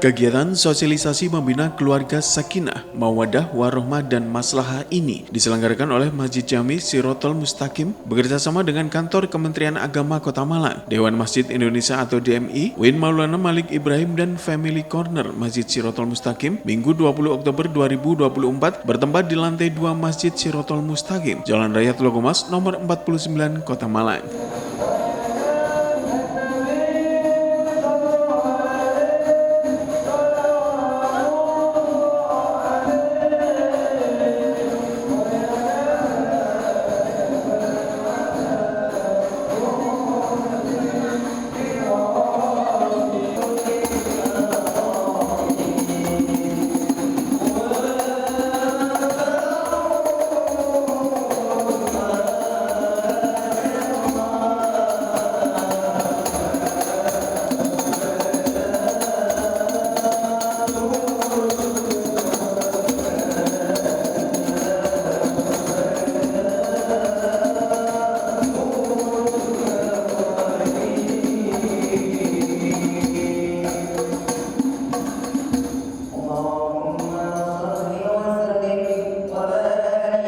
Kegiatan sosialisasi membina keluarga sakinah, mawadah, warohmah, dan maslahah ini diselenggarakan oleh Masjid Jami Sirotol Mustaqim bekerjasama dengan Kantor Kementerian Agama Kota Malang, Dewan Masjid Indonesia atau DMI, Win Maulana Malik Ibrahim, dan Family Corner Masjid Sirotol Mustaqim Minggu 20 Oktober 2024 bertempat di lantai 2 Masjid Sirotol Mustaqim, Jalan Raya Tlogomas nomor 49 Kota Malang.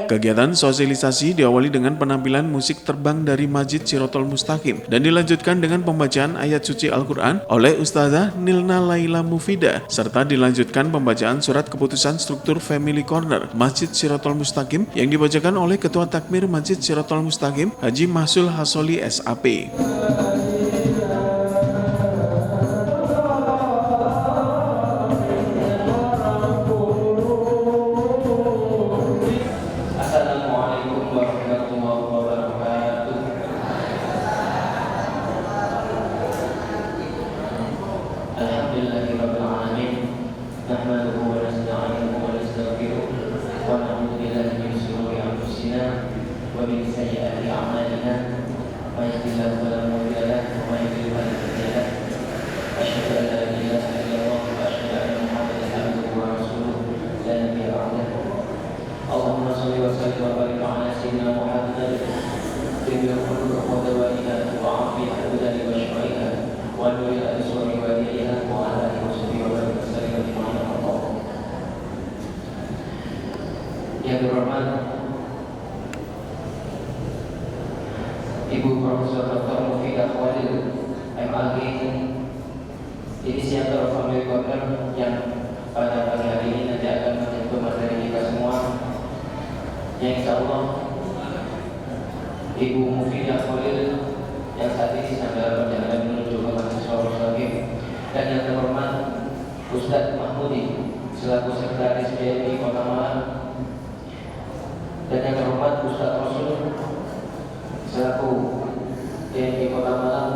Kegiatan sosialisasi diawali dengan penampilan musik terbang dari Masjid Sirotol Mustaqim dan dilanjutkan dengan pembacaan ayat suci Al-Quran oleh Ustazah Nilna Laila Mufidah serta dilanjutkan pembacaan surat keputusan struktur Family Corner Masjid Sirotol Mustaqim yang dibacakan oleh Ketua Takmir Masjid Sirotol Mustaqim Haji Mahsul Hasoli SAP. ومن سيئات أعمالنا من يهده الله فلا مضل له ومن يضلل فلا هادي له أشهد أن لا إله إلا الله وأشهد أن محمدا عبده ورسوله لا نبي بعده اللهم صل وسلم وبارك على سيدنا محمد طب القلوب ودوائها وعافية البدن وشفائها ونور الأبصار وديئها وعلى آله وصحبه وسلم أجمعين الله. Yang terhormat Ibu Profesor Dr. Mufidah Khalil MAG, inisiator Family Corner yang pada pagi hari ini nanti akan menjadi materi kita semua. Yang insya Allah Ibu Mufidah Khalil yang saat ini sedang dalam perjalanan menuju ke Masjid Mustaqim, dan yang terhormat Ustadz Mahmudi selaku Sekretaris BMI Kota Malang, dan yang terhormat Ustadz Rasul selaku DMI Kota Malang,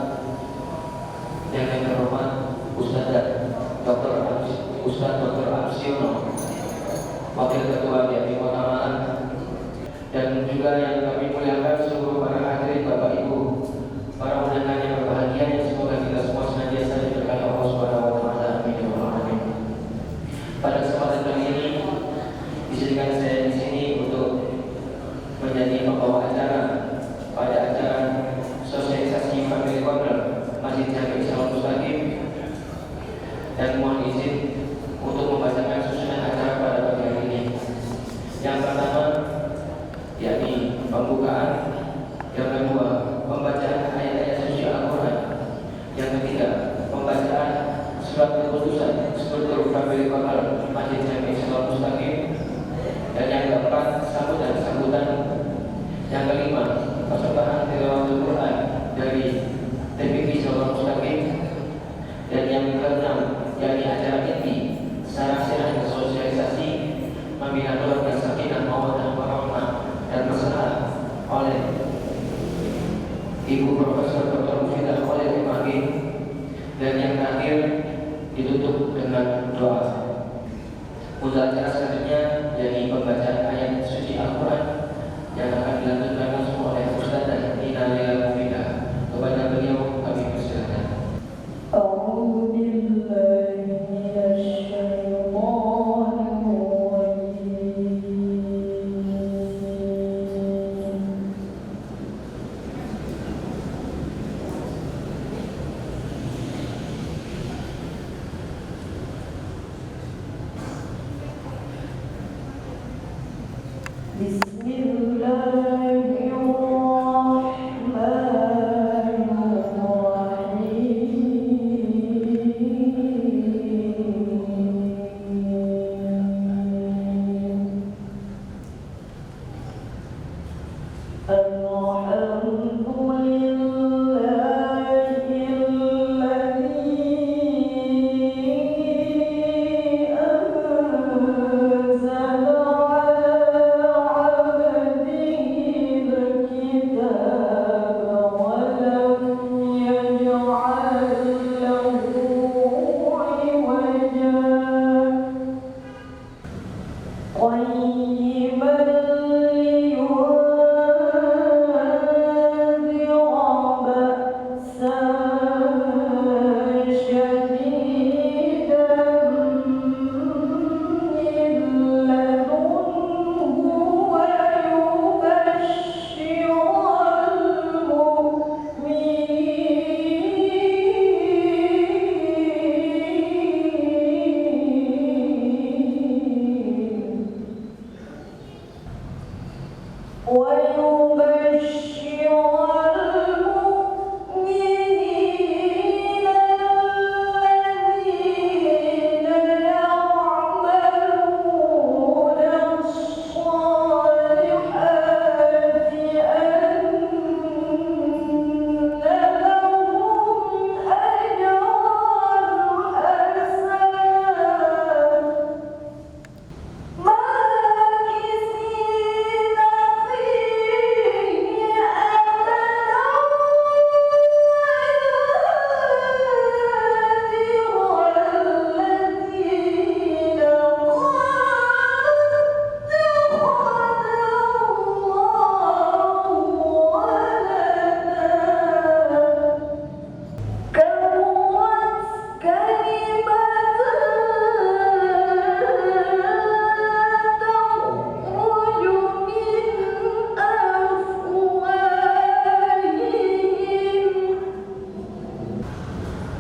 dan yang terhormat Ustadz Dr. Arsiono Wakil Ketua DMI Kota Malang, dan juga yang kami muliakan seluruh para hadirin Bapak Ibu, para undangan yang berbahagia, yang semoga kita semua senantiasa diberkahi Allah Subhanahu wa taala. Amin. Pada kesempatan kali ini izinkan saya di sini untuk menjadi pembawa acara pada acara sosialisasi Family Corner Masjid Jami Sirotol Mustaqim, dan mohon izin untuk membacakan susunan acara pada pagi hari ini. Yang pertama yakni pembukaan, yang kedua pembacaan ayat-ayat suci Al-Quran, yang ketiga pembacaan surat keputusan struktur Family Corner Masjid Jami Sirotol Mustaqim, dan yang keempat sambutan, yang kelima persembahan tilawatul Quran dari TPQ Sirotol Mustaqim, dan yang keenam yakni acara inti sarana sosialisasi membina keluarga sakinah mawaddah warahmah dan masalah oleh Ibu Profesor Dr. Mufidah Khalil MAG, dan yang terakhir ditutup dengan doa. Untuk acara selanjutnya yakni pembacaan ayat suci Al-Quran yang akan dilanjutkan langsung oleh Ustazah Nilna Laila Mufidah. Kepada beliau kami persilakan.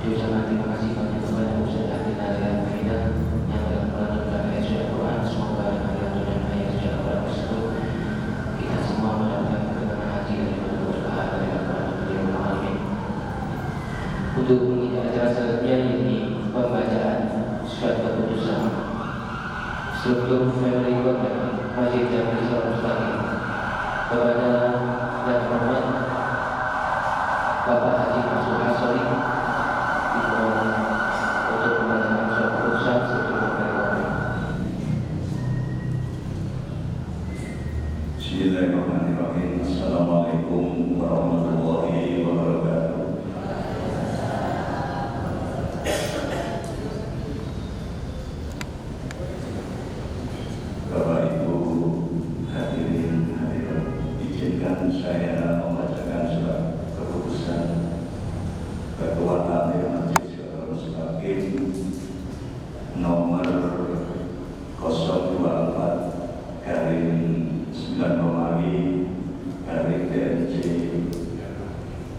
Ucapan terima kasih banyak kepada Ustaz Abdul Nazar Faidah yang telah melanjutkan ayat surat Quran. Semoga dengan lantunan ayat surat Quran tersebut kita semua mendapatkan kemenangan haji dari berkah dari Al-Quran beliau Al-Amin. Untuk mengikuti acara selanjutnya ini pembacaan surat keputusan struktur family keluarga Masjid Jami Siratul Mustaqim kepada yang hormat Bapak Haji Mansur Hasoli untuk pembacaan surat keputusan struktur family keluarga. Bismillahirrahmanirrahim. Assalamualaikum warahmatullahi wabarakatuh. Bapak Ibu hadirin hadirat, izinkan saya membacakan surat keputusan Ketua Takmir Masjid Siratul Mustaqim nomor 024 garing 9 Romawi garing DNC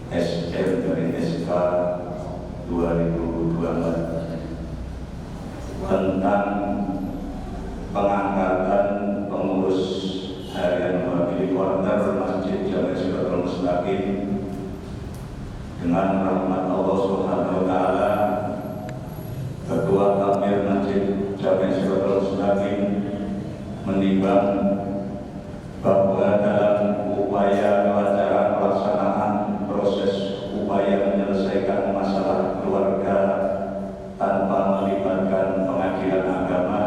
SM garing SK 2024 tentang pengangkatan pengurus harian Family Corner Masjid Jami Siratul Mustaqim. Dengan rahmat Allah Subhanahu wa taala, Ketua Takmir Masjid Jami Siratul Mustaqim menimbang bahwa dalam upaya kelancaran pelaksanaan proses upaya menyelesaikan masalah keluarga tanpa melibatkan pengadilan agama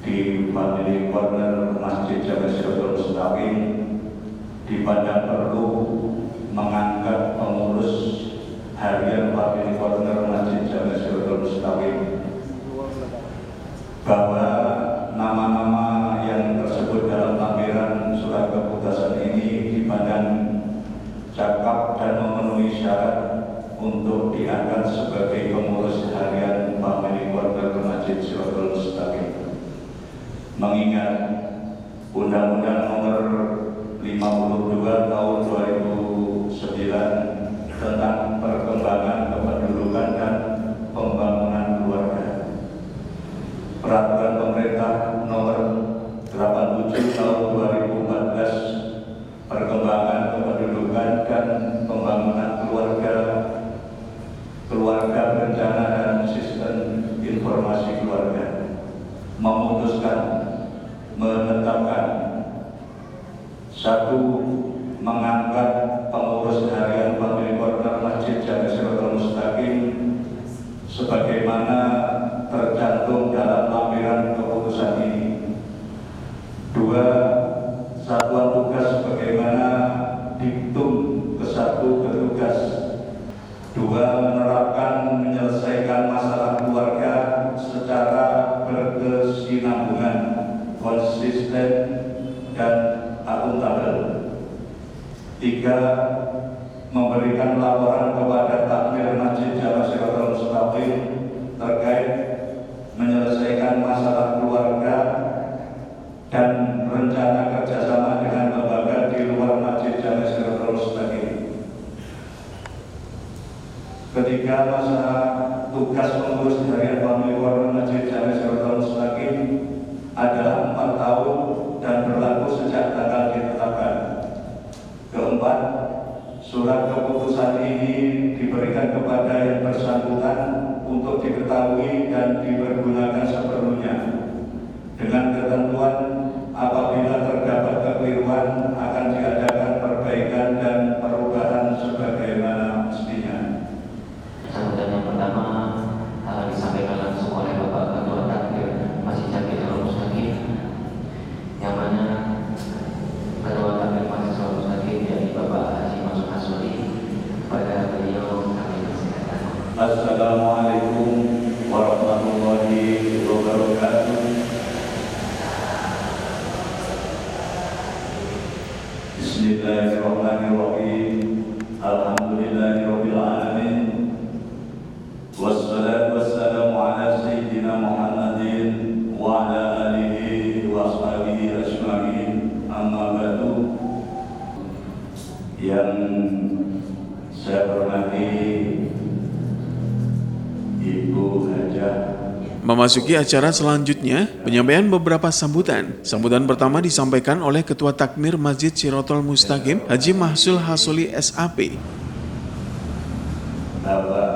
di Family Corner Masjid Jami Siratul Mustaqim dipandang perlu mengangkat pengurus harian Family Corner Masjid Jami Siratul Mustaqim, bahwa nama-nama yang tersebut dalam lampiran surat keputusan ini dipandang cakap dan memenuhi syarat untuk diangkat sebagai pengurus harian Family Corner Masjid Siratul Mustaqim. Mengingat Undang-Undang Nomor 52 Tahun 2009 tentang perkembangan kependudukan dan pembangunan keluarga, Peraturan Pemerintah Nomor 87 Tahun 2014 perkembangan kependudukan dan pembangunan keluarga, keluarga berencana dan sistem informasi keluarga, memutuskan menetapkan satu, mengangkat pengurus harian Family Corner Masjid Jami Siratul Mustaqim sebagaimana tercantum dalam lampiran keputusan ini. Dua, satuan tugas sebagaimana diktum ke-1 petugas. Dua, menerapkan menyelesaikan masalah keluarga secara berkesinambungan, konsisten dan akuntabel. Tiga, memberikan laporan kepada Takmir Masjid Jami Siratul Mustaqim terkait menyelesaikan masalah keluarga dan rencana kerjasama dengan lembaga di luar Masjid Jami Siratul Mustaqim. Ketiga, masa tugas pengurus harian Family Corner Masjid Jami Siratul Mustaqim adalah 4 tahun dan berlaku sejak tanggal ditetapkan. Keempat, surat keputusan ini diberikan kepada yang bersangkutan untuk diketahui dan dipergunakan sepenuhnya, dengan ketentuan apabila terdapat kekeliruan akan diadakan perbaikan dan perubahan sebagaimana mestinya. Sambutan yang pertama akan disampaikan langsung oleh Bapak Ketua Takmir Masjid Jami Siratul Mustaqim, yang mana Ketua Takmir Masjid Siratul Mustaqim yakni Bapak Haji Mansur Hasoli. Kepada beliau kami persilakan. Assalamualaikum warahmatullahi wabarakatuh. Bismillahirrahmanirrahim. Alhamdulillahirabbil alamin. Wassalatu wassalamu ala sayyidina Muhammadin wa ala alihi wa ashabihi ajma'in. Amma ba'du. Yang saya hormati Memasuki acara selanjutnya, penyampaian beberapa sambutan. Sambutan pertama disampaikan oleh Ketua Takmir Masjid Sirotol Mustaqim, Haji Mahsul Hasoli SAP. Bapak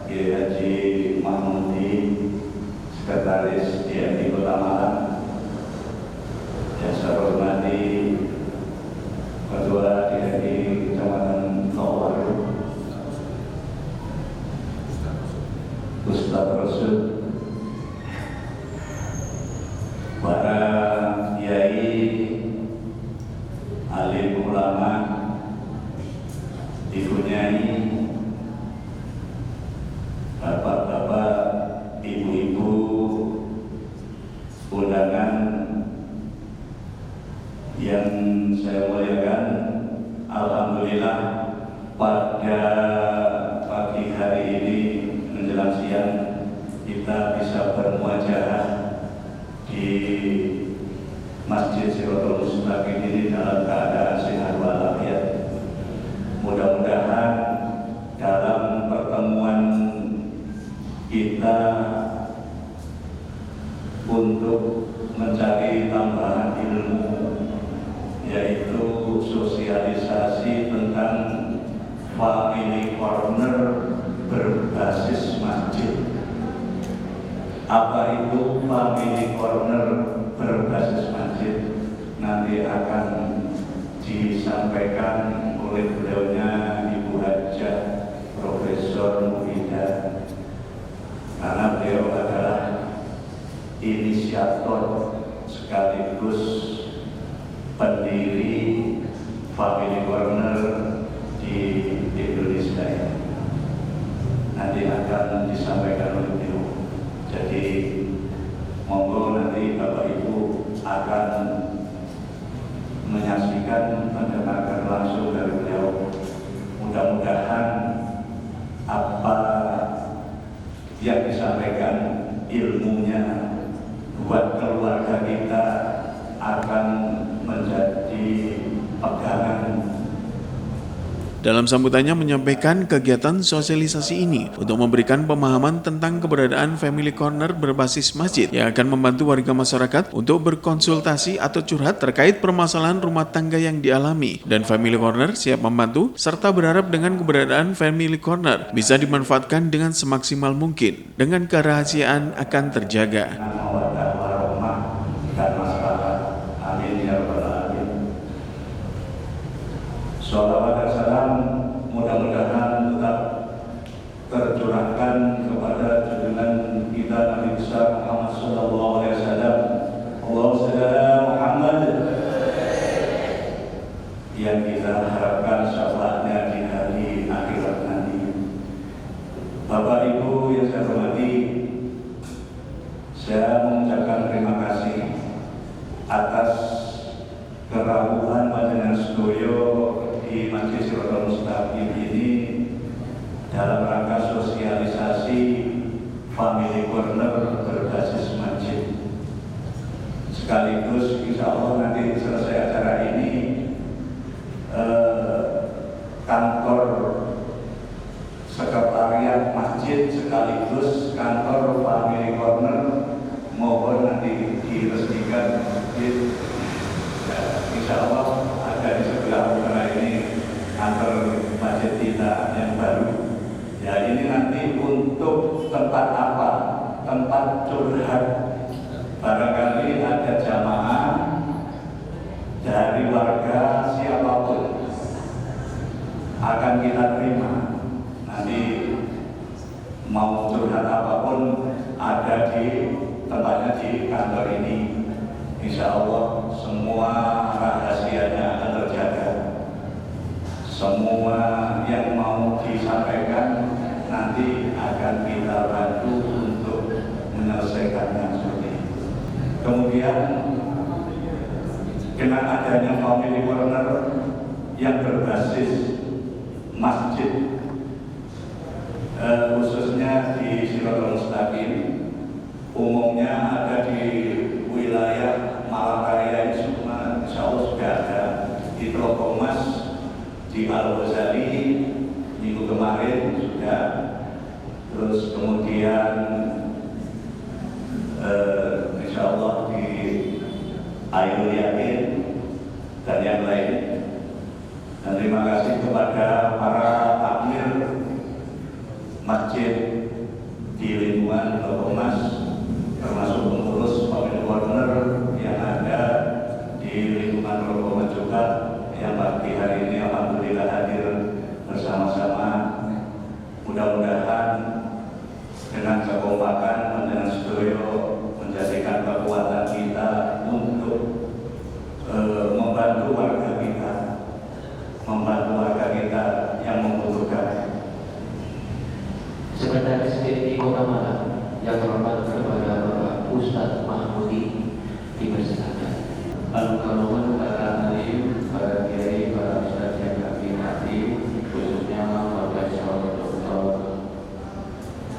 Kiai Haji Mahmudi, Sekretaris DMI Kota Malang, yang saya hormati Ketua DMI Kecamatan Kawaru, Ustadz Rasul, para kiai, alim ulama, ibu nyai, bapak-bapak, ibu-ibu, undangan yang saya muliakan. Alhamdulillah pada pagi hari ini menjelang siang kita bisa bermuajah di Masjid Sirotol Mustaqim ini dalam keadaan sehat walafiat. Mudah-mudahan dalam pertemuan kita untuk mencari tambahan ilmu, yaitu sosialisasi tentang family corner berbasis masjid. Apa itu family corner berbasis masjid? Nanti akan disampaikan oleh beliaunya Ibu Hajah Profesor Mufidah, karena beliau adalah inisiator sekaligus pendiri family corner di Indonesia ini. Nanti akan disampaikan oleh beliau. Jadi monggo nanti Bapak Ibu akan menyaksikan, mendengarkan langsung dari beliau. Mudah-mudahan apa yang disampaikan ilmunya buat keluarga kita akan menjadi pegangan. Dalam sambutannya menyampaikan kegiatan sosialisasi ini untuk memberikan pemahaman tentang keberadaan Family Corner berbasis masjid yang akan membantu warga masyarakat untuk berkonsultasi atau curhat terkait permasalahan rumah tangga yang dialami. Dan Family Corner siap membantu serta berharap dengan keberadaan Family Corner bisa dimanfaatkan dengan semaksimal mungkin dengan kerahasiaan akan terjaga. Sholawat dan salam mudah-mudahan tetap tercurahkan kepada junjungan kita Nabi besar Muhammad Sallallahu Alaihi Wasallam. Allahumma shalli ala Muhammad, yang kita harapkan syafaatnya di hari akhirat nanti. Bapak Ibu yang saya hormati, saya mengucapkan terima kasih atas kerawuhan panjenengan sedaya di Masjid Sirotol Mustaqim ini dalam rangka sosialisasi family corner berbasis masjid. Sekaligus insya Allah nanti selesai acara ini kantor sekretariat masjid sekaligus kantor family corner mohon nanti diresmikan masjid. Insya Allah ada di sebelah utara ini kantor masjid kita yang baru. Ya, ini nanti untuk tempat apa? Tempat curhat. Barangkali ada jamaah dari warga siapapun akan kita terima. Nanti mau curhat apapun ada di tempatnya di kantor ini. Insya Allah semua rahasianya akan terjaga. Semua yang mau disampaikan nanti akan kita bantu untuk menyelesaikannya seperti itu. Kemudian dengan adanya family corner yang berbasis masjid, khususnya di Sirotol Mustaqim, umumnya ada di wilayah Malang Raya ini semua insya Allah sudah ada. Di Toko Emas, di Al-Ghazali minggu kemarin sudah. Terus kemudian insya Allah di Ainul Yakin dan yang lain. Dan terima kasih kepada para takmir masjid di lingkungan Lokomas, termasuk pengurus family corner yang ada di lingkungan Lokomas juga, yang pagi hari ini alhamdulillah hadir bersama-sama. Mudah-mudahan dengan kekompakan dengan sedoyo menjadikan kekuatan kita untuk membantu warga kita yang membutuhkan. Sekretaris BMI Kota Malang yang terhormat kepada Bapak Ustadz Mahmudi dipersilakan. Al-Karuman para alim, para kiai, para ustadz yang kami hormati, khususnya Bapak Dr.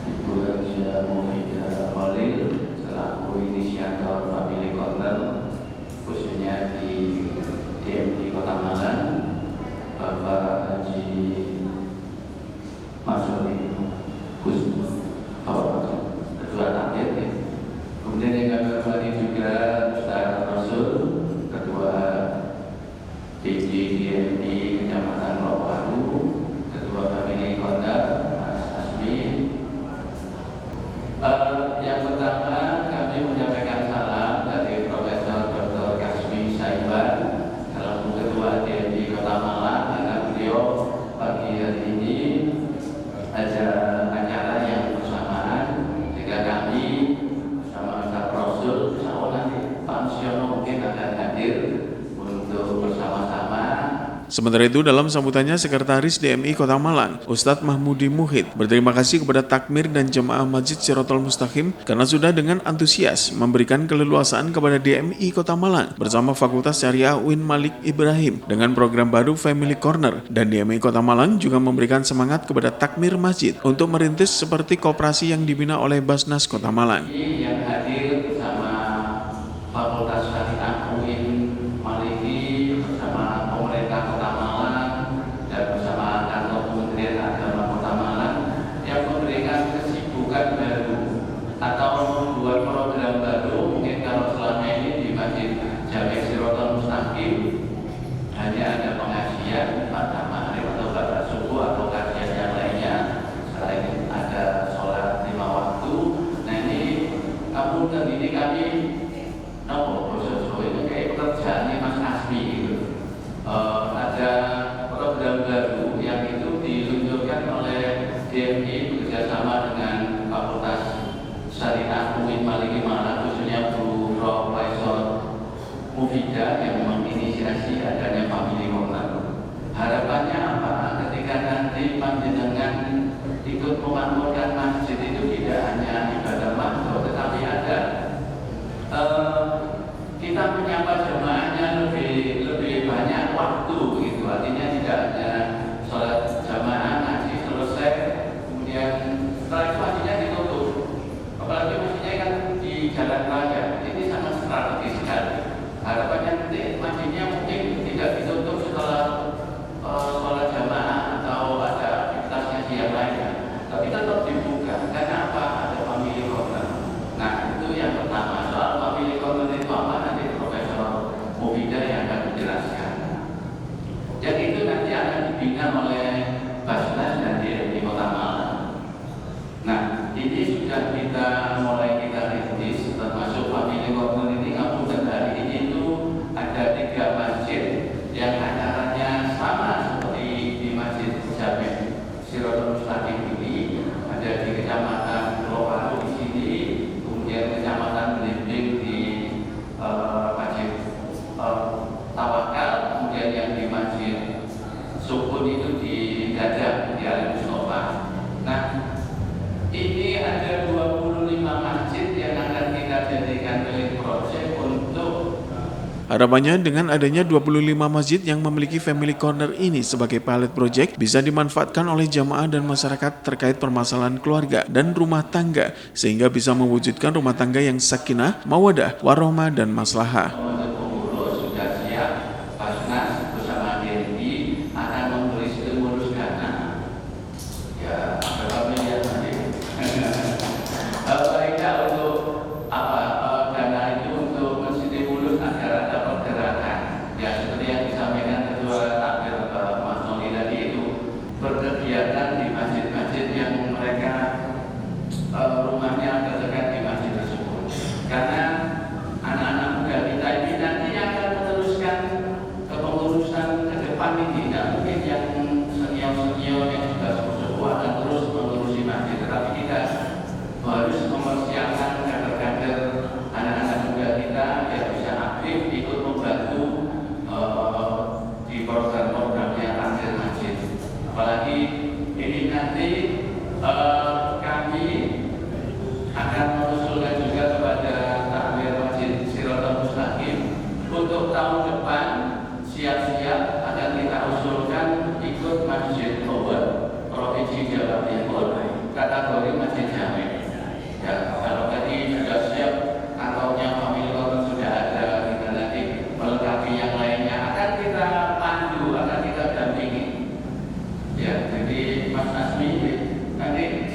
Ibu Elisa Muhyiddin Khalil selaku inisiator Family Corner khususnya di DMI Kota Malang, Bapak Haji Masudi Ketua Takmir. Kemudian yang kami hormati juga Ustaz Rasul, Ketua PJ DMI Kecamatan Lowaru, Ketua Family Corner Mas Asmi. Yang pertama kami menyampaikan salam dari Profesor Dr. Kasmi Saiban selaku Ketua DMI Kota Malang, karena beliau pagi hari ini ada acara yang bersamaan sehingga kami bersama Ustaz Rasul nanti Pak Siono mungkin akan hadir untuk bersama-sama. Sementara itu, dalam sambutannya, Sekretaris DMI Kota Malang, Ustadz Mahmudi Muhid, berterima kasih kepada takmir dan jemaah Masjid Sirotol Mustaqim karena sudah dengan antusias memberikan keleluasaan kepada DMI Kota Malang bersama Fakultas Syariah UIN Malik Ibrahim dengan program baru Family Corner, dan DMI Kota Malang juga memberikan semangat kepada takmir masjid untuk merintis seperti koperasi yang dibina oleh Basnas Kota Malang. Yang hadir bersama Fakultas Syariah UIN Maliki, bersama pemerintah Kota Malang dan bersama kantor Kementerian Agama Kota Malang yang memberikan kesibukan baru atau membuat program baru. Mungkin kalau selama ini di Masjid Jami Sirotol Mustaqim hanya ada pengajian pada maghrib atau pada subuh atau kajian yang lainnya, selain ada sholat 5 waktu. Nah ini kami itu kayak pekerjaannya Mas Asmi gitu. Ada program baru yang itu diluncurkan oleh DMI bekerjasama dengan Fakultas Syariah UIN Maliki Malang, khususnya Bu Profesor Mufidah yang menginisiasi adanya Family Corner. Harapannya apa? Ketika nanti panjenengan ikut memakmurkan masjid itu tidak hanya ibadah makmur, tetapi ada kita menyapa jamaahnya lebih banyak waktu gitu. Artinya tidak hanya sholat jamaah ngaji selesai kemudian setelah itu masjidnya ditutup, apalagi masjidnya kan di jalan raya. Ini sangat strategis sekali. Harapannya nanti masjidnya mungkin tidak ditutup setelah sholat jamaah atau ada aktivitasnya siang lainnya, tapi tetap dibuka. Karena apa? Ada Family Corner. Nah itu yang pertama. Soal Family Corner itu apa, nanti Profesor Mufidah yang akan menjelaskan. Jadi itu nanti akan dibina oleh Basnas dan DMI Kota Malang. Nah ini sudah mulai kita rintis, termasuk Family Corner ini. Kemudian hari ini itu ada 3 masjid yang acaranya sama seperti di Masjid Jami Sirotol Mustaqim ini. Ada di Kecamatan Lowaru di sini, kemudian Kecamatan Belimbing di Masjid Tawakal, kemudian yang di Masjid Sukun itu di Gajah di Al Mustafa. Nah ini ada 25 masjid yang akan kita jadikan milik project untuk. Harapannya dengan adanya 25 masjid yang memiliki Family Corner ini sebagai pilot project bisa dimanfaatkan oleh jamaah dan masyarakat terkait permasalahan keluarga dan rumah tangga, sehingga bisa mewujudkan rumah tangga yang sakinah, mawadah, warohmah, dan maslahah. Untuk pengurus sudah siap, Basnas bersama DMI akan memberi stimulus dana. Ya, berapa miliar nanti? Baiknya untuk apa?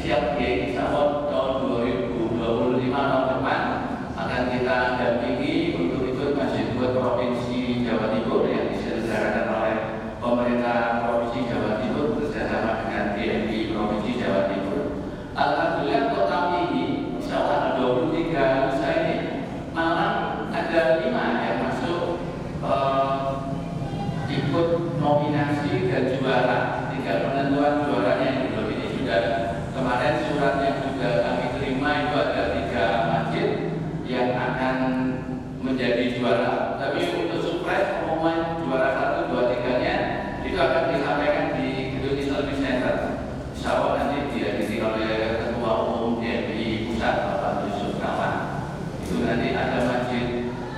siap ya, insya Allah tahun 2025 tahun depan akan kita dampingi untuk ikut Masjid buat Provinsi Jawa Timur yang diselenggarakan oleh pemerintah Provinsi Jawa Timur bersama dengan DMI Provinsi Jawa Timur. Alhamdulillah kota ini insya Allah 23 lusa ini malah ada 5 yang masuk ikut nominasi dan juara. Tinggal penentuan juaranya yang belum ini sudah kemarin surat yang sudah kami terima itu ada 3 masjid yang akan menjadi juara. Tapi untuk surprise pengumuman juara 1, 2, 3-nya itu akan disampaikan di Gedung Service Center. Insya Allah nanti dihadiri oleh Ketua Umum DMI Pusat Bapak Yusuf Kala. Itu nanti ada masjid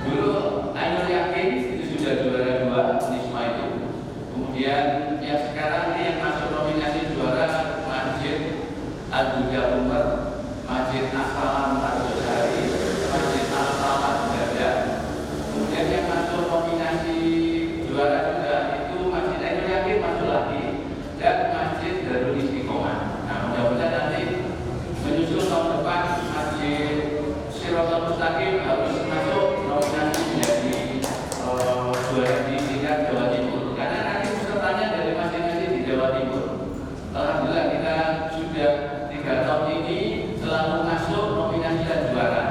dulu Ainul Yakin itu sudah juara 2 Nisma itu. Kemudian yang sekarang ini yang masuk nominasi juara Masjid Al-Huda Umar, Masjid As-Salam Al-Josari, Masjid Al-Salam Gajah. Kemudian yang masuk nominasi juara juga itu Masjid Ainul Yakin masuk lagi, dan Masjid Darul Istiqomah. Nah, mudah-mudahan nanti menyusul tahun depan Masjid Siratal Mustaqim harus masuk nominasi menjadi juara di tingkat Jawa Timur, karena nanti pesertanya dari masjid-masjid di Jawa Timur. Alhamdulillah kita sudah 3 tahun ini selalu masuk nominasi dan juara,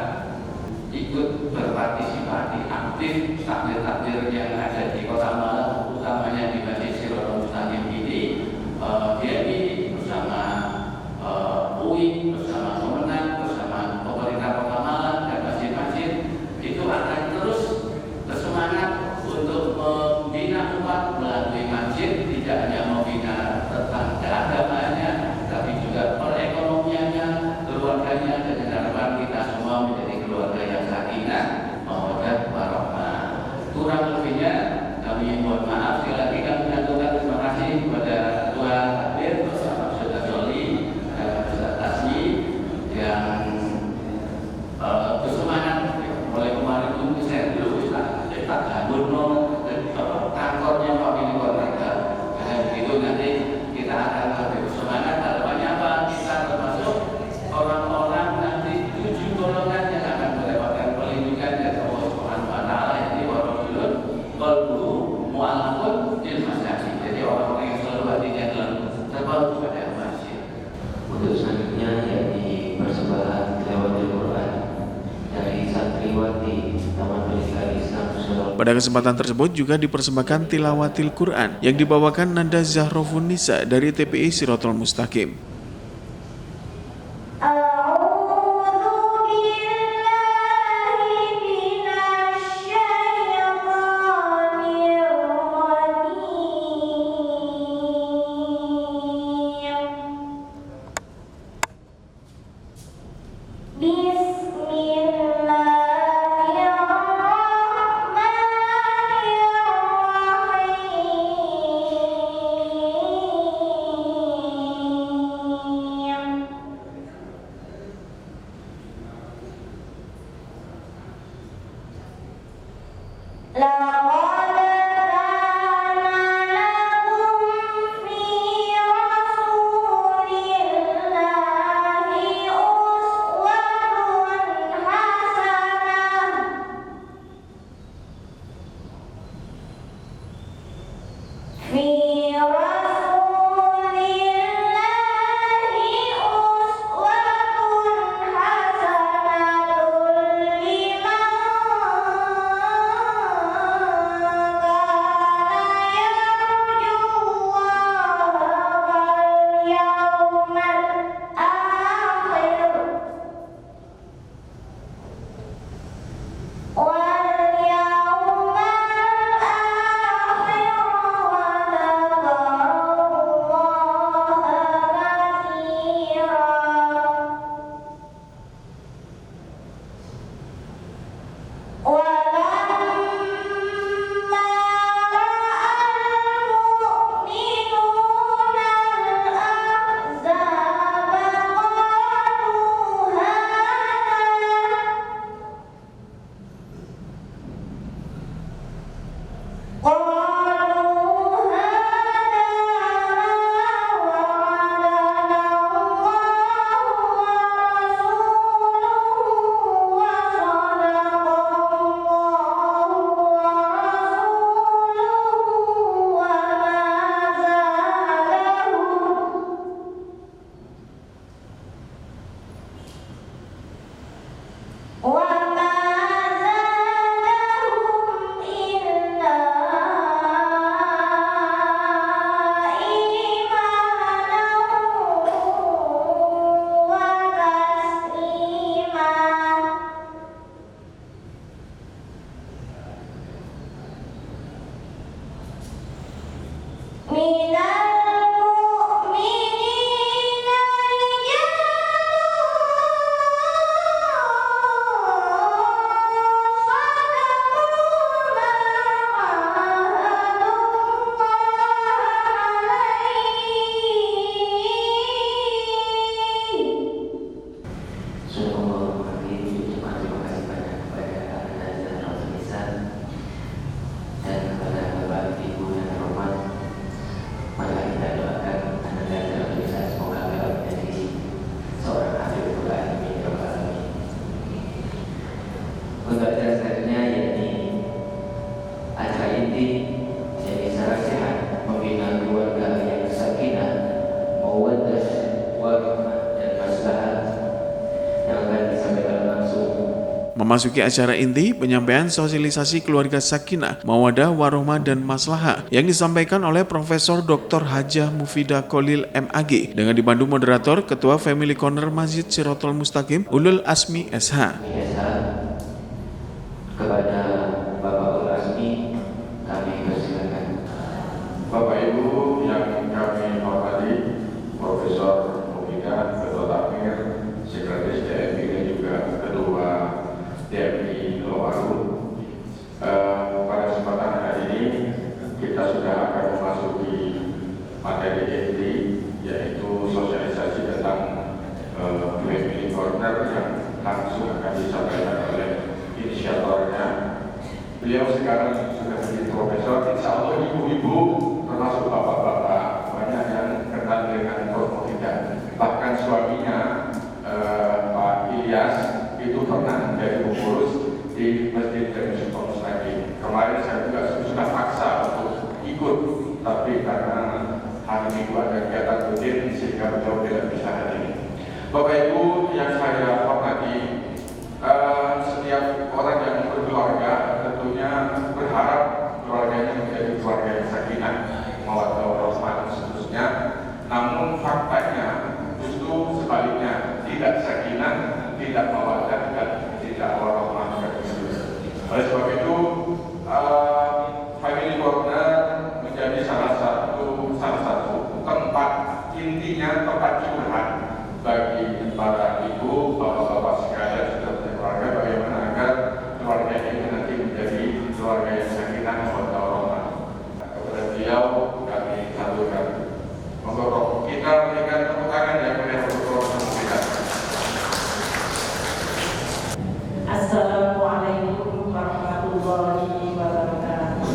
ikut berpartisipasi aktif takbir-takbir yang ada di Kota Malang, utamanya di Masjid Siratal Mustaqim ini. DMI bersama UI, bersama Kemenang, bersama pemerintah Kota Malang dan masjid-masjid itu akan terus bersemangat untuk membina umat melalui masjid, tidak hanya membina tentang keagamaannya, tapi juga perekonomiannya, keluarganya, dan harapan kita semua menjadi keluarga yang sakinah, mawaddah, warahmah. Kurang lebihnya kami mohon maaf. Sekali lagi kami mengaturkan terima kasih kepada Ketua Takbir bersama Saudara Joli dan Ustaz Tasmi yang bersemangat mulai kemarin pun saya dulu Pak Gamburno kantornya Pak Bini Warga. Dan itu nanti kita akan lebih bersemangat. Harapannya apa? Kita termasuk orang-orang nanti 7 golongan yang akan mendapatkan perlindungan dari Allah Subhanahu Wa Taala, ini warajulun qalbuhu mu'allaqun bil masjid. Jadi orang-orang yang selalu hatinya terpaut kepada masjid. Untuk selanjutnya yakni persembahan tilawatil Quran dari santriwati Taman Pendidikan Islam Surabaya. Pada kesempatan tersebut juga dipersembahkan tilawatil Quran yang dibawakan Nanda Zahrofun Nisa dari TPI Siratal Mustaqim. Memasuki acara inti, penyampaian sosialisasi keluarga Sakinah, Mawadah, Warohmah, dan Maslahah yang disampaikan oleh Profesor Dr. Hajah Mufidah Kholil MAG dengan dibantu moderator Ketua Family Corner Masjid Sirotol Mustaqim Ulul Asmi SH. Kepada Bapak Ulul Asmi, kami persilakan. Bapak Ibu yang kami hormati, Profesor Mufidah, Ketua Takmir, Sekretaris DMI dan juga Ketua DMI Loaru. Pada kesempatan hari ini kita sudah akan memasuki materi inti, yaitu sosialisasi tentang Family Corner yang langsung akan disampaikan oleh inisiatornya. Beliau sekarang sudah menjadi profesor, insya Allah ibu-ibu termasuk bapak-bapak banyak yang kenal dengan Prof. Mufidah. Bahkan suaminya Pak Ilyas itu pernah menjadi pengurus di Masjid Sirotol Mustaqim. Kemarin saya juga sudah paksa untuk ikut, tapi karena hari Minggu ada kegiatan rutin sehingga beliau tidak bisa hadir. Bapak Ibu yang saya hormati, setiap orang yang berkeluarga tentunya berharap keluarganya menjadi keluarga yang sakinah, mawaddah warahmah dan seterusnya. Namun faktanya justru sebaliknya, tidak sakinah, tidak mawaddah dan tidak warahmah. Oleh sebab itu, Family Corner menjadi salah satu tempat intinya, tempat curhat bagi para ibu, bapak-bapak sekalian sudah berkeluarga, bagaimana agar keluarga ini nanti menjadi keluarga yang sakinah mawaddah warahmah. Kepada beliau kami sampaikan, monggo kita berikan tepuk tangan yang meriah untuk Prof. Mufidah. Assalamualaikum warahmatullahi wabarakatuh.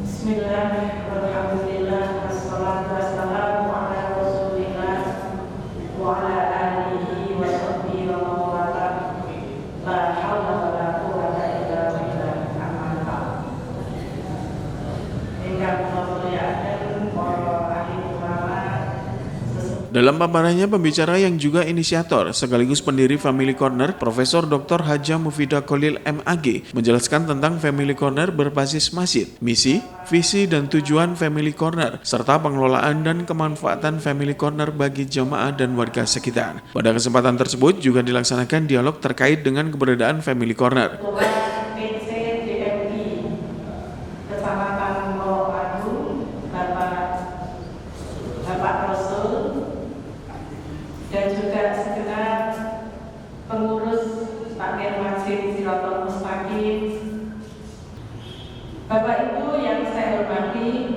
Bismillahirrahmanirrahim. Wassalatu wassalamu ala Rasulillah wa ala alihi wa sahbihi wa mawala. La haula wa la quwwata illa billah. Amma ba'd. Ingkang mulyakaken para ahli ulama. Dalam paparannya, pembicara yang juga inisiator sekaligus pendiri Family Corner, Profesor Dr. Hajah Mufidah Kholil MAG, menjelaskan tentang Family Corner berbasis masjid, misi, visi dan tujuan Family Corner, serta pengelolaan dan kemanfaatan Family Corner bagi jamaah dan warga sekitar. Pada kesempatan tersebut juga dilaksanakan dialog terkait dengan keberadaan Family Corner. Dan juga segenap pengurus takmir Masjid Sirotol Mustaqim. Bapak Ibu yang saya hormati,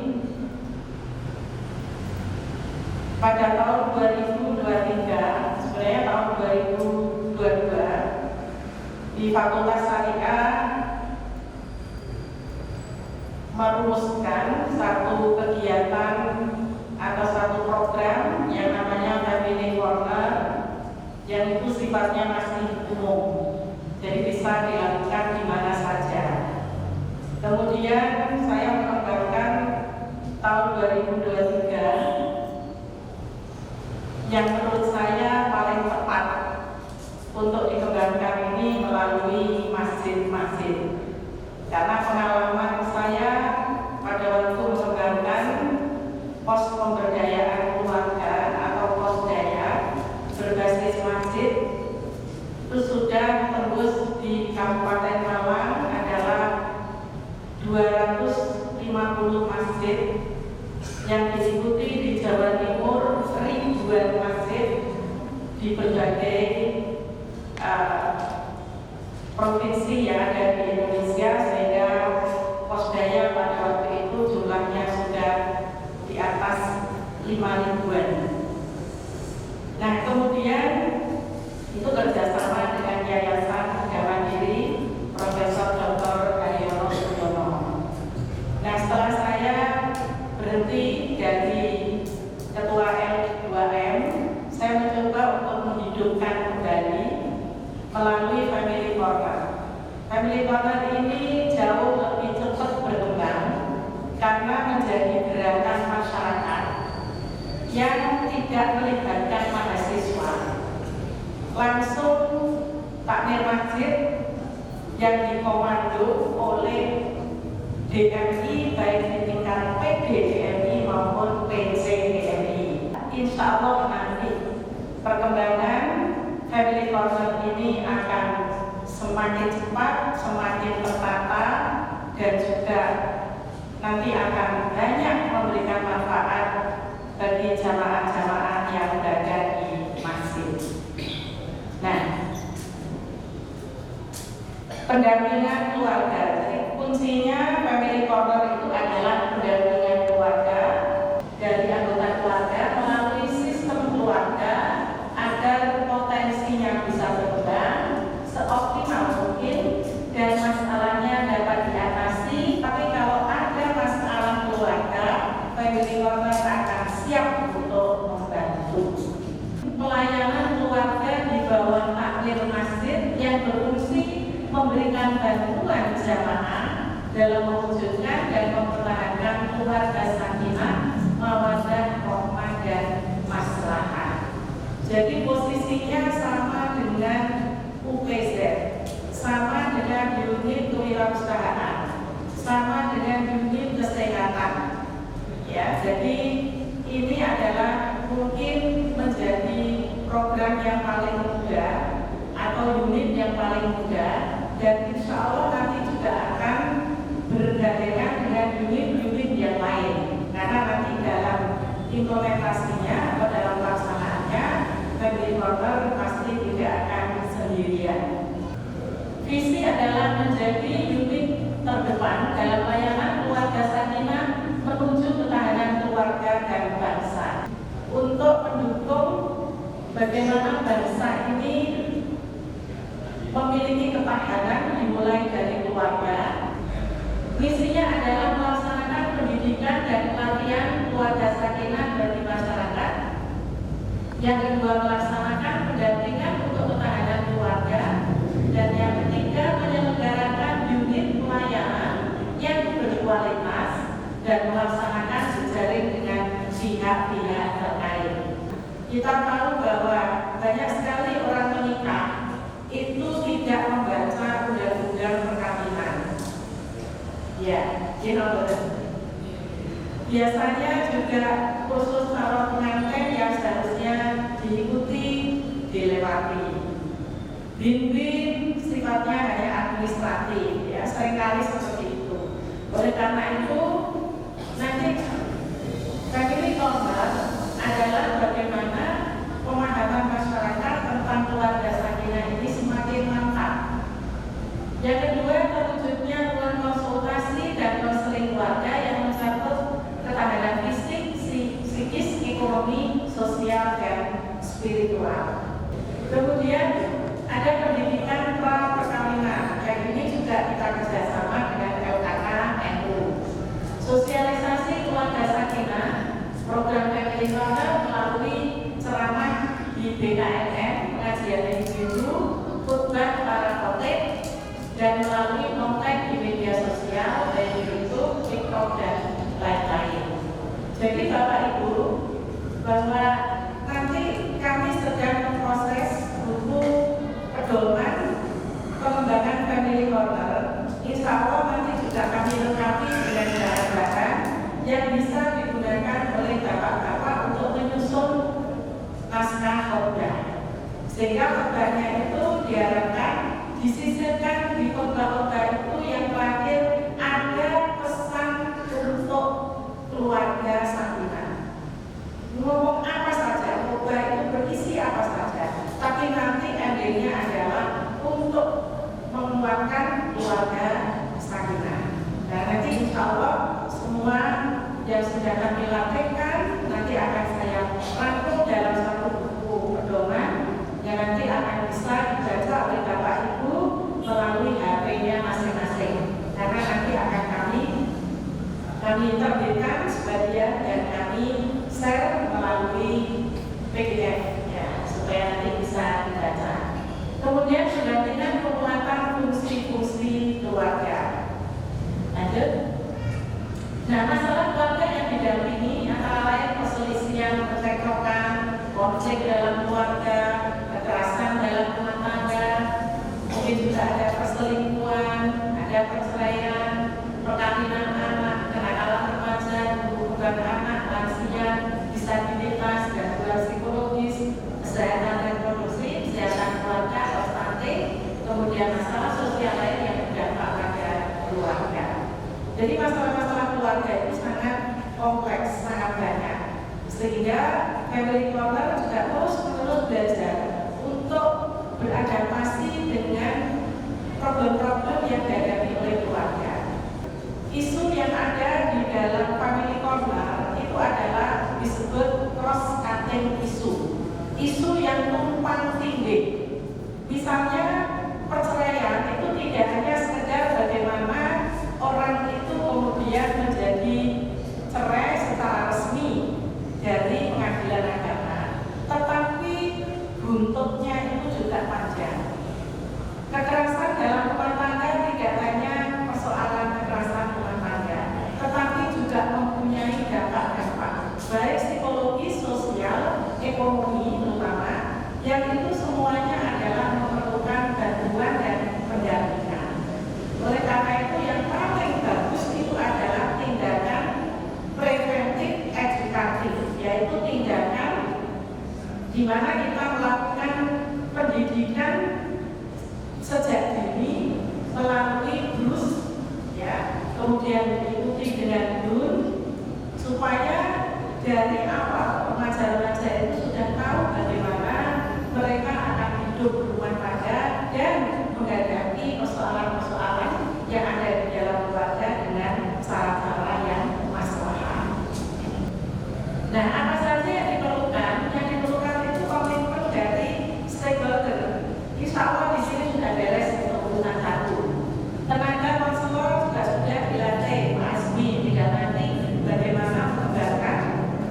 pada tahun 2023, sebenarnya tahun 2022, di Fakultas Syariah merumuskan satu kegiatan atau satu program yang namanya Family Corner, yang itu sifatnya masih umum, jadi bisa dilakukan di mana saja. Kemudian saya mengembangkan tahun 2023 yang menurut saya paling tepat untuk dikembangkan ini melalui masjid-masjid, karena pengalaman saya pada waktu mengembangkan pos pemberdayaan keluarga atau pos daya berbasis masjid itu sudah tembus di Kabupaten Malang adalah 250 masjid, yang diikuti di Jawa Timur ribuan masjid di berbagai provinsi yang ada di Indonesia, sehingga pos daya pada waktu itu jumlahnya sudah di atas 5.000-an. Nah, kemudian itu kerjasama dengan Yayasan Agama Diri Profesor Dr. Haryono Suyono. Nah, setelah saya berhenti dari Ketua L2M, saya mencoba untuk menghidupkan kembali melalui Family Corner. Family Corner ini jauh lebih cepat berkembang karena menjadi gerakan masyarakat yang tidak melibatkan mahasiswa, langsung takmir masjid yang dikomando oleh DMI baik di tingkat PD DMI maupun PC DMI. Insya Allah nanti perkembangan Family Corner ini akan semakin cepat, semakin tertata, dan juga nanti akan banyak memberikan manfaat bagi jamaah-jamaah yang berada di masjid. Nah, pendampingan keluarga, kuncinya Family Corner itu adalah pendampingan keluarga dari anggota keluarga melalui sistem keluarga agar potensinya bisa berkembang seoptimal mungkin dan masalahnya dapat diatasi. Tapi kalau ada masalah keluarga, Family Corner akan siap untuk membantu. Pelayanan keluarga di bawah takmir masjid yang berfungsi memberikan bantuan jamaah dalam mewujudkan dan mempertahankan keluarga sakinah, mawaddah, rahmah, dan maslahah. Jadi posisinya sama dengan UPZ, sama dengan unit kewirausahaan, sama dengan unit kesehatan. Ya, jadi ini adalah mungkin menjadi program yang paling mudah atau unit yang paling mudah, dan insya Allah nanti juga akan bergandengan dengan unit-unit yang lain, karena nanti dalam implementasinya atau dalam pelaksanaannya Family Corner pasti tidak akan sendirian. Visi adalah menjadi unit terdepan dalam layanan keluarga sakinah menuju ketahanan keluarga dan bangsa, untuk mendukung bagaimana bangsa ini memiliki ketahanan dimulai dari keluarga. Misinya adalah melaksanakan pendidikan dan pelatihan keluarga sakinah bagi masyarakat. Yang kedua, melaksanakan pendampingan untuk ketahanan keluarga. Dan yang ketiga, menyelenggarakan unit pelayanan yang berkualitas dan melaksanakan jejaring dengan pihak-pihak terkait. Kita tahu bahwa banyak sekali orang menikah itu tidak membaca undang-undang perkawinan. Ya, biasanya juga khusus kalau pengantin yang seharusnya diikuti dilewati. Bimbing sifatnya hanya administratif, ya seringkali seperti itu. Oleh karena itu, nanti Family Corner adalah bagaimana pemahaman masyarakat tentang keluarga sakinah ini semakin mantap. Yang kedua, terwujudnya ruang konsultasi dan konseling keluarga yang mencakup ketahanan fisik, psikis, ekonomi, sosial, dan spiritual. Kemudian ada pendidikan pra perkawinan, yang ini juga kita kerjasama dengan LKK NU. Sosialisasi keluarga sakinah, program Family Corner melalui ceramah di BKNM, pengajian individu, khutbah para khotib, dan melalui konten di media sosial, baik di YouTube, TikTok, dan lain-lain. Jadi Bapak Ibu, bahwa nanti kami sedang memproses buku pedoman pengembangan Family Corner. Insya Allah nanti juga kami lengkapi dengan bahan-bahan yang bisa digunakan oleh bapak-bapak untuk menyusun naskah khotbah, sehingga khotbahnya itu diharapkan disisirkan di khotbah-khotbah itu yang terakhir ada pesan untuk keluarga sakinah. Ngomong apa saja, khotbah itu berisi apa saja, tapi nanti endingnya adalah untuk menguatkan keluarga sakinah. Nah, nanti insya Allah semua yang sudah kami latihkan nanti akan saya rangkum dalam satu buku pedoman yang nanti akan bisa dibaca oleh Bapak Ibu melalui HP-nya masing-masing. Karena nanti akan kami terbitkan sebagian dan kami share melalui PDF ya, supaya nanti bisa dibaca. Kemudian pendampingan penguatan fungsi-fungsi keluarga. Lanjut. Nah, masalah keluarga yang didampingi antara lain perselisihan, percekcokan, konflik dalam keluarga, kekerasan dalam Sehingga family corner juga terus-menerus belajar untuk beradaptasi dengan problem-problem yang dihadapi oleh keluarga. Isu yang ada di dalam family corner itu adalah disebut cross-cutting isu. Isu yang tumpang tindih. Misalnya perceraian itu tidak hanya sekedar bagaimana orang itu kemudian menjadi cerai secara resmi dari pengadilan agama, tetapi buntutnya itu juga panjang. Kekerasan dalam rumah tangga tidak hanya persoalan kekerasan rumah tangga, tetapi juga mempunyai dampak-dampak baik psikologis, sosial, ekonomi terutama, yang itu semuanya adalah memerlukan bantuan dan pendampingan. Oleh karena itu yang paling bagus itu adalah tindakan preventif edukatif, yaitu tindakan di mana kita melakukan pendidikan sejak dini melalui DUS, ya, kemudian diikuti dengan DUN, supaya dari awal remaja-remaja itu sudah tahu bagaimana mereka akan hidup rumah tangga dan menghadapi persoalan-persoalan yang ada di dalam keluarga dengan cara-cara yang maslahat. Nah, apa saja yang diperlukan? Yang diperlukan itu komitmen dari stakeholder. Insya Allah di sini sudah beres untuk urutan 1. Tenaga konselor juga sudah dilatih Pak Asmi tidak nanti bagaimana mengembangkan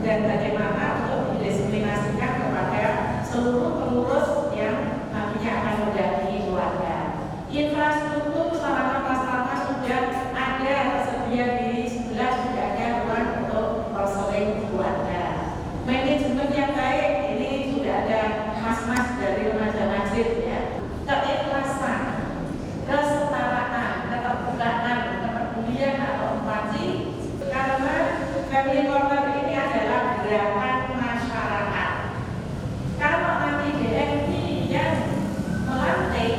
dan bagaimana untuk mendisiplinasikan kepada seluruh pengurus yang nantinya akan mendampingi keluarga. Infrastruktur sarana prasarana sudah ada tersedia di sebelah, sudah ada ruang untuk konseling keluarga. Manajemen yang baik ini sudah ada mas-mas dari remaja masjid, ya. Keikhlasan, kesetaraan, keterbukaan, kepedulian atau empati, karena family corner ini adalah gerakan masyarakat. Kalau nanti DMI yang melantik,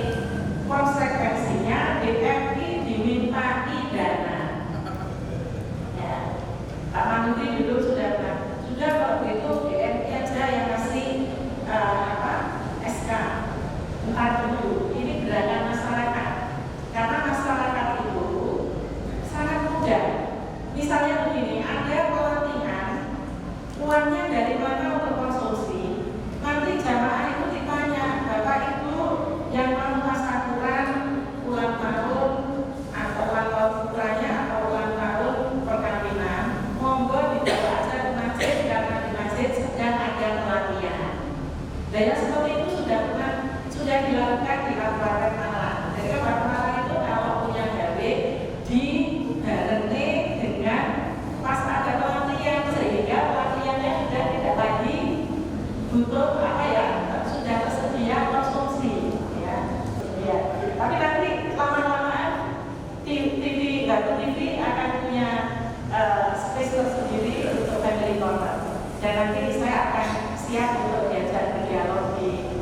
konsekuensinya DMI dimintai dana. Ya, Pak Mandiri dulu sudah kalau begitu DMI aja yang kasih SK. Bukan dulu, ini gerakan masyarakat. Karena masyarakat itu sangat mudah. Misalnya begini, ada pelatihan, uangnya dari mana untuk konsumsi. Nanti jamaah itu ditanya, Bapak Ibu yang mau tasyakuran ulang tahun atau ulang tahun putranya atau ulang tahun perkawinan, monggo dibawa aja ke masjid karena di masjid sedang ada pelatihan. Dan yang seperti itu sudah dilakukan di Kabupaten Malang. Jadi Kabupaten Malang itu kalau punya gawe dibarengi dengan pas ada pelatihan, sehingga pelatihannya sudah tidak lagi butuh sudah tersedia konsumsi, ya. Tapi nanti lama-lama TV akan punya space tersendiri untuk family corner. Dan nanti saya akan siap untuk diajak berdialog di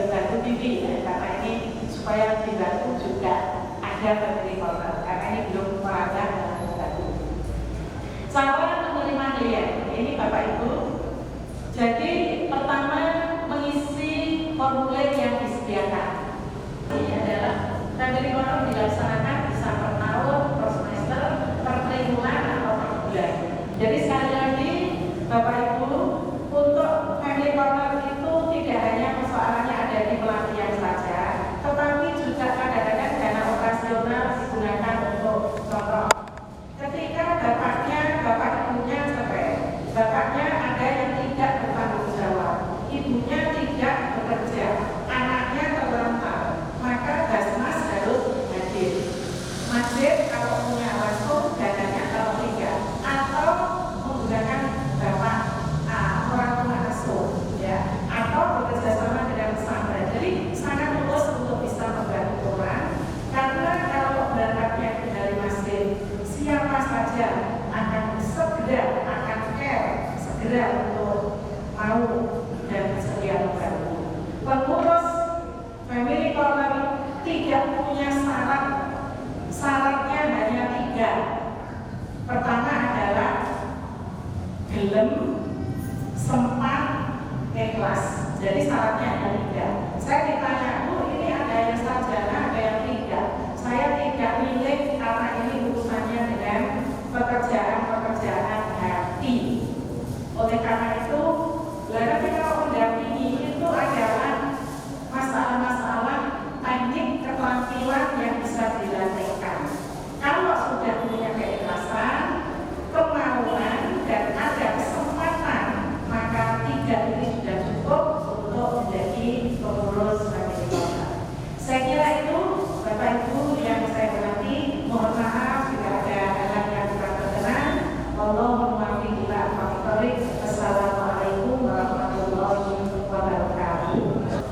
Bantu TV, ya, karena ini supaya di Bantu juga ada family corner, karena ini belum merambah dengan Bantu. Saluran penerima klien, ini Bapak Ibu. Jadi pertama mengisi formulir yang disediakan. Ini adalah family corner dilaksanakan bisa per tahun, per semester, per triwulan atau per bulan. Jadi sekali lagi Bapak Ibu, untuk family corner itu tidak hanya persoalannya ada di pelatihan saja, tetapi juga kadang-kadang dana operasional digunakan untuk contoh. Ketika bapak ibunya cerai, bapaknya ada yang tidak bertanggung jawab, ibunya tidak bekerja, anaknya terlantar, maka Basmas harus hadir. Masjid kalau punya langsung dananya kalau tidak, atau menggunakan bapak orang tua asuh, ya, atau bekerja sama dengan pesantren. Jadi sangat luas untuk bisa membantu orang, karena kalau berangkatnya dari masjid, siapa saja akan segera untuk mau dan bersedia membantu. Pengurus family corner tidak punya syaratnya hanya 3. Pertama adalah gelem sempat ikhlas. Jadi syaratnya ada 3. Saya ditanya, Bu, ini ada yang sarjana, ada yang tidak. Saya tidak milih karena ini urusannya dengan pekerjaan hati. Oleh karena itu, berarti kalau mendampingi itu adalah masalah-masalah teknik keterampilan yang bisa dilatihkan. Kalau sudah punya keikhlasan, kemauan, dan ada kesempatan, maka 3 ini sudah cukup untuk menjadi pengurus family corner. Saya kira itu, Bapak Ibu yang saya hormati, mohon maaf jika ada hal yang kurang berkenan. Allahumma muwaffiq ila aqwamit thoriq. Wassalamualaikum warahmatullahi wabarakatuh.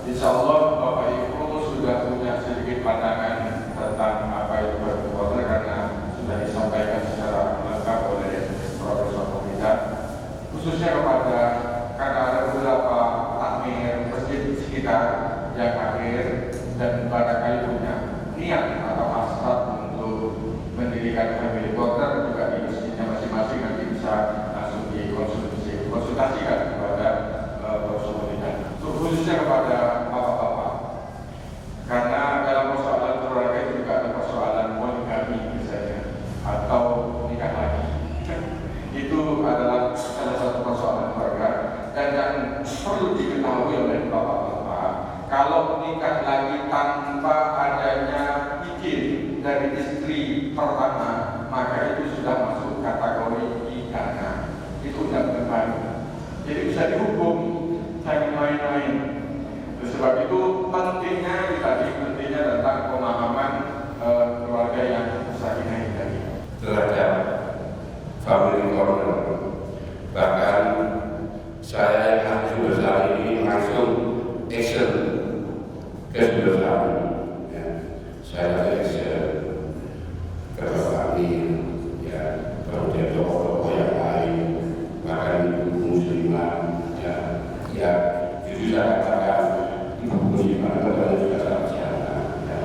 Insya Allah Bapak Ibu sudah punya sedikit pandangan tentang apa itu family corner karena sudah disampaikan secara lengkap oleh Profesor Komika, khususnya kepada karena ada beberapa takmir masjid di sekitar yang hadir dan barangkali punya niat atau hasrat untuk mendirikan family corner juga di masjidnya masing-masing, nanti bisa langsung dikonsultasikan kepada Profesor Komika, khususnya kepada bapak-bapak, karena dalam persoalan keluarga itu juga ada persoalan poligami misalnya atau nikah lagi. Itu adalah salah satu persoalan keluarga, dan yang perlu diketahui oleh bapak-bapak, kalau nikah lagi tanpa adanya izin dari istri pertama, maka itu sudah masuk kategori pidana. Itu undang-undang baru, jadi bisa dihukum, jangan main-main. Sebab itu pentingnya tentang pemahaman keluarga yang sakinah tadi terhadap family corner. Bahkan saya yang sudah saat ini langsung action ke sudah ya. Saya action ke kami ya, kemudian tokoh-tokoh yang lain, bahkan ibu muslimah ya itu saya katakan ibu muslimah kepada juga sarjana ya,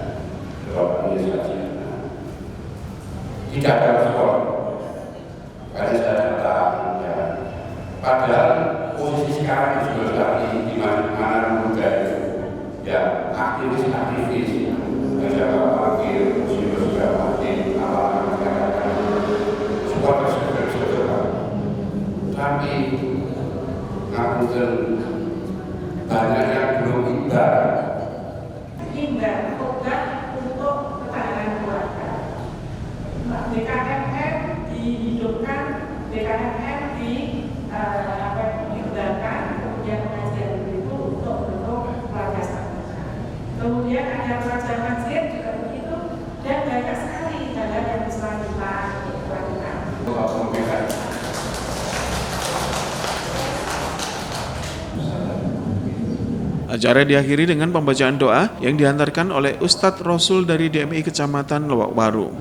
bapaknya sarjana tidak ada respon. Karena saya datang ya, padahal posisi kami juga tadi di mana muda itu ya, aktivis ada wakil juga wakil awal masyarakat semua bersaudara, tapi aku banyaknya belum imbang obat untuk ketahanan keluarga. BKMM dihidupkan, BKMM dikembangkan, kemudian pengajian itu untuk bentuk keluarga sahaja. Kemudian ada pelajar masjid juga begitu, dan banyak sekali hal-hal yang bisa kita lakukan. Acara diakhiri dengan pembacaan doa yang dihantarkan oleh Ustadz Rasul dari DMI Kecamatan Lowak Waru.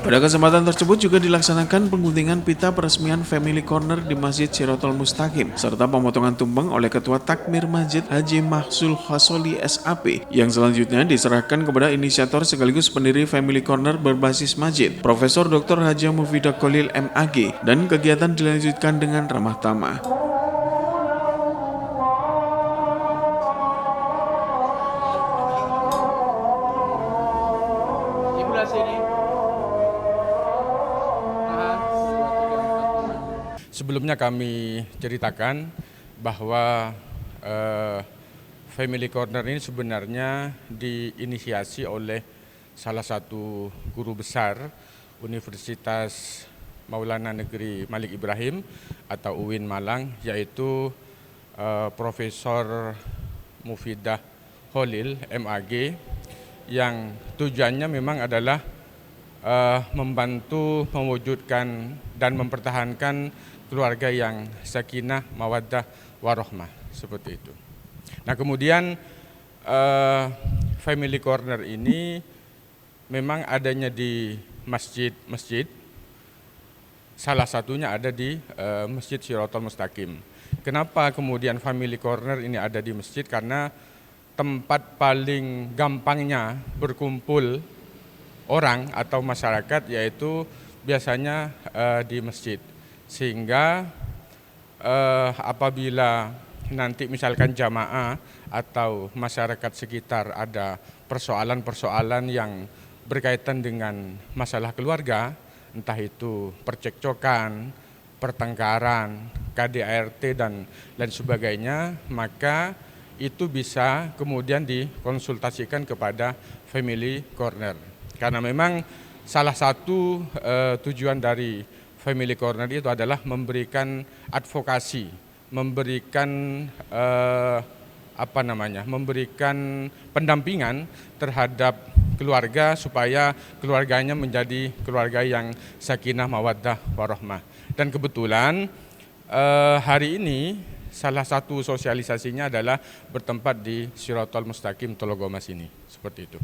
Pada kesempatan tersebut juga dilaksanakan pengguntingan pita peresmian Family Corner di Masjid Sirotol Mustaqim serta pemotongan tumpeng oleh Ketua Takmir Masjid Haji Mahsul Khasoli SAP yang selanjutnya diserahkan kepada inisiator sekaligus pendiri Family Corner berbasis masjid Profesor Dr. Haji Mufidah Khalil MAG, dan kegiatan dilanjutkan dengan ramah tamah. Sebelumnya kami ceritakan bahwa Family Corner ini sebenarnya diinisiasi oleh salah satu guru besar Universitas Maulana Negeri Malik Ibrahim atau UIN Malang, yaitu Profesor Mufidah Holil MAG, yang tujuannya memang adalah membantu mewujudkan dan mempertahankan keluarga yang sakinah, mawaddah, warohmah, seperti itu. Nah, kemudian Family Corner ini memang adanya di masjid-masjid, salah satunya ada di Masjid Shirathul Mustaqim. Kenapa kemudian Family Corner ini ada di masjid? Karena tempat paling gampangnya berkumpul orang atau masyarakat yaitu biasanya di masjid. Sehingga apabila nanti misalkan jamaah atau masyarakat sekitar ada persoalan-persoalan yang berkaitan dengan masalah keluarga, entah itu percekcokan, pertengkaran, KDART dan lain sebagainya, maka itu bisa kemudian dikonsultasikan kepada Family Corner. Karena memang salah satu tujuan dari Family Corner itu adalah memberikan advokasi, memberikan memberikan pendampingan terhadap keluarga supaya keluarganya menjadi keluarga yang sakinah, mawaddah, warohmah. Dan kebetulan hari ini salah satu sosialisasinya adalah bertempat di Shirathul Mustaqim Tologomas ini, seperti itu.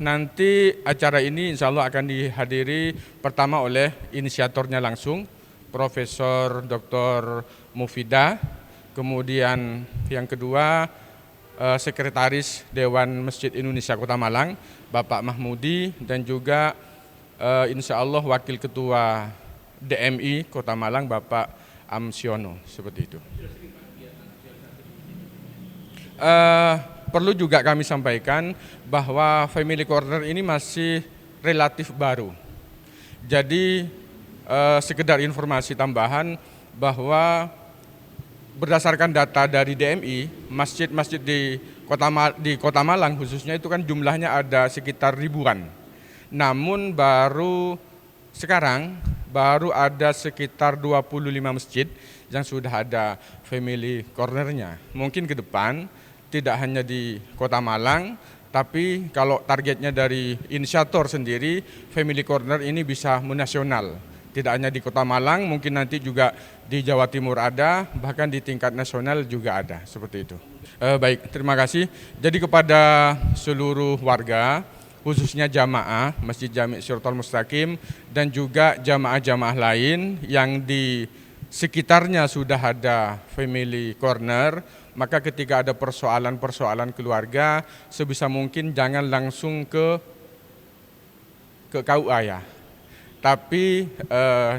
Nanti acara ini insya Allah akan dihadiri pertama oleh inisiatornya langsung, Profesor Dr. Mufidah, kemudian yang kedua Sekretaris Dewan Masjid Indonesia Kota Malang, Bapak Mahmudi, dan juga insya Allah Wakil Ketua DMI Kota Malang, Bapak Amsiono, seperti itu. Perlu juga kami sampaikan bahwa Family Corner ini masih relatif baru. Jadi sekedar informasi tambahan bahwa berdasarkan data dari DMI, masjid-masjid di Kota Malang khususnya itu kan jumlahnya ada sekitar ribuan. Namun sekarang baru ada sekitar 25 masjid yang sudah ada Family Corner-nya. Mungkin ke depan tidak hanya di Kota Malang, tapi kalau targetnya dari inisiator sendiri, Family Corner ini bisa menasional. Tidak hanya di Kota Malang, mungkin nanti juga di Jawa Timur ada, bahkan di tingkat nasional juga ada, seperti itu. Baik, terima kasih. Jadi kepada seluruh warga, khususnya jamaah Masjid Jami' Shirathul Mustaqim dan juga jamaah-jamaah lain yang di sekitarnya sudah ada Family Corner, maka ketika ada persoalan-persoalan keluarga, sebisa mungkin jangan langsung ke KUA ya. Tapi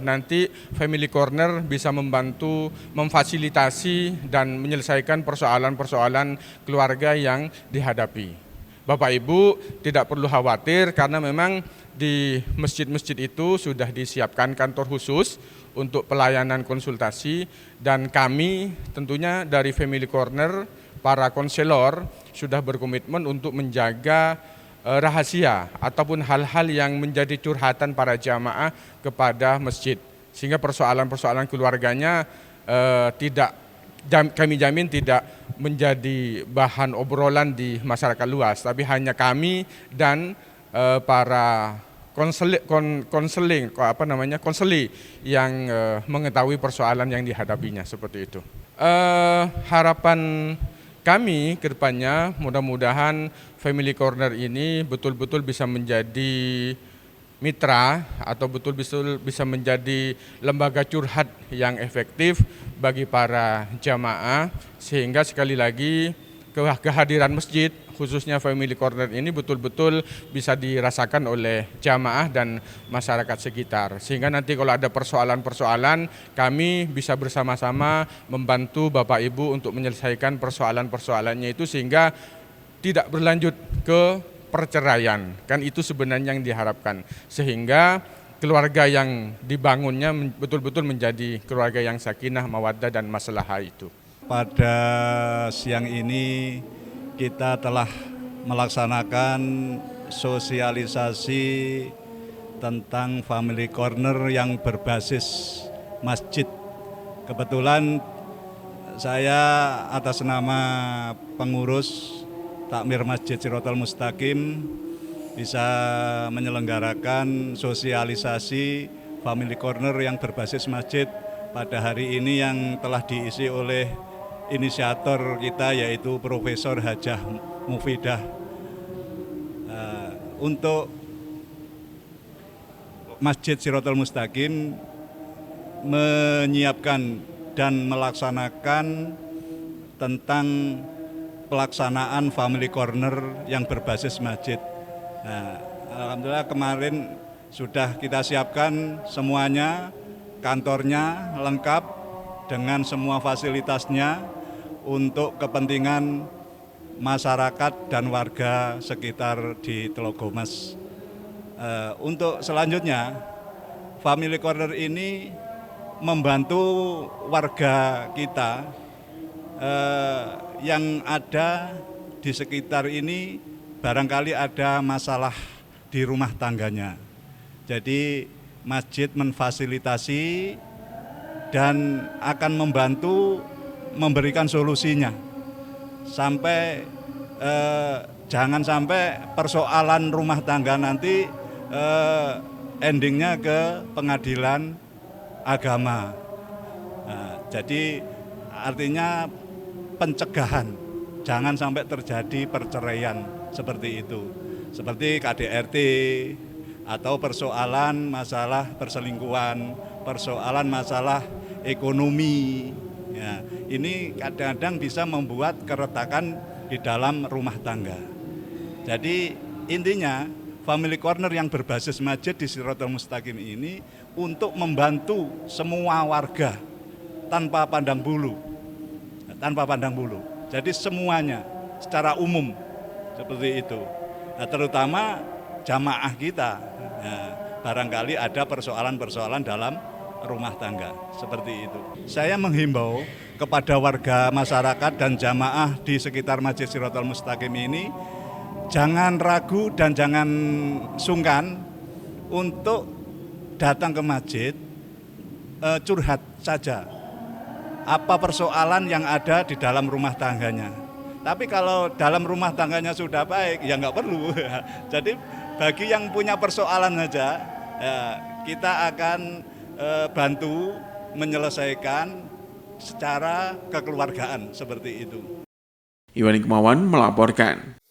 nanti Family Corner bisa membantu memfasilitasi dan menyelesaikan persoalan-persoalan keluarga yang dihadapi. Bapak Ibu tidak perlu khawatir karena memang di masjid-masjid itu sudah disiapkan kantor khusus untuk pelayanan konsultasi, dan kami tentunya dari Family Corner, para konselor sudah berkomitmen untuk menjaga rahasia ataupun hal-hal yang menjadi curhatan para jamaah kepada masjid, sehingga persoalan-persoalan keluarganya kami jamin tidak menjadi bahan obrolan di masyarakat luas, tapi hanya kami dan para konseli yang mengetahui persoalan yang dihadapinya, seperti itu. Harapan kami ke depannya mudah-mudahan Family Corner ini betul-betul bisa menjadi mitra atau betul-betul bisa menjadi lembaga curhat yang efektif bagi para jamaah, sehingga sekali lagi kehadiran masjid khususnya Family Corner ini betul-betul bisa dirasakan oleh jamaah dan masyarakat sekitar, sehingga nanti kalau ada persoalan-persoalan kami bisa bersama-sama membantu Bapak Ibu untuk menyelesaikan persoalan-persoalannya itu sehingga tidak berlanjut ke perceraian, kan itu sebenarnya yang diharapkan, sehingga keluarga yang dibangunnya betul-betul menjadi keluarga yang sakinah, mawaddah dan maslahah itu. Pada siang ini kita telah melaksanakan sosialisasi tentang Family Corner yang berbasis masjid. Kebetulan Saya atas nama pengurus Takmir Masjid Sirotol Mustaqim bisa menyelenggarakan sosialisasi Family Corner yang berbasis masjid pada hari ini yang telah diisi oleh inisiator kita yaitu Profesor Hajah Mufidah. Untuk Masjid Sirotol Mustaqim menyiapkan dan melaksanakan tentang pelaksanaan Family Corner yang berbasis masjid. Nah, alhamdulillah kemarin sudah kita siapkan semuanya, kantornya lengkap dengan semua fasilitasnya untuk kepentingan masyarakat dan warga sekitar di Telogomas. Untuk selanjutnya, Family Corner ini membantu warga kita yang ada di sekitar ini barangkali ada masalah di rumah tangganya. Jadi masjid memfasilitasi dan akan membantu memberikan solusinya. Sampai jangan sampai persoalan rumah tangga nanti endingnya ke pengadilan agama. Nah, jadi artinya pencegahan, jangan sampai terjadi perceraian seperti itu, seperti KDRT atau persoalan masalah perselingkuhan, persoalan masalah ekonomi. Ya, ini kadang-kadang bisa membuat keretakan di dalam rumah tangga. Jadi intinya Family Corner yang berbasis masjid di Sirotol Mustaqim ini untuk membantu semua warga tanpa pandang bulu. Jadi semuanya secara umum seperti itu. Nah, terutama jamaah kita. Nah, barangkali ada persoalan-persoalan dalam rumah tangga seperti itu. Saya menghimbau kepada warga masyarakat dan jamaah di sekitar Masjid Sirotol Mustaqim ini jangan ragu dan jangan sungkan untuk datang ke masjid, curhat saja apa persoalan yang ada di dalam rumah tangganya. Tapi kalau dalam rumah tangganya sudah baik, ya nggak perlu. Jadi bagi yang punya persoalan saja, ya, kita akan bantu menyelesaikan secara kekeluargaan seperti itu. Iwan Ikmawan melaporkan.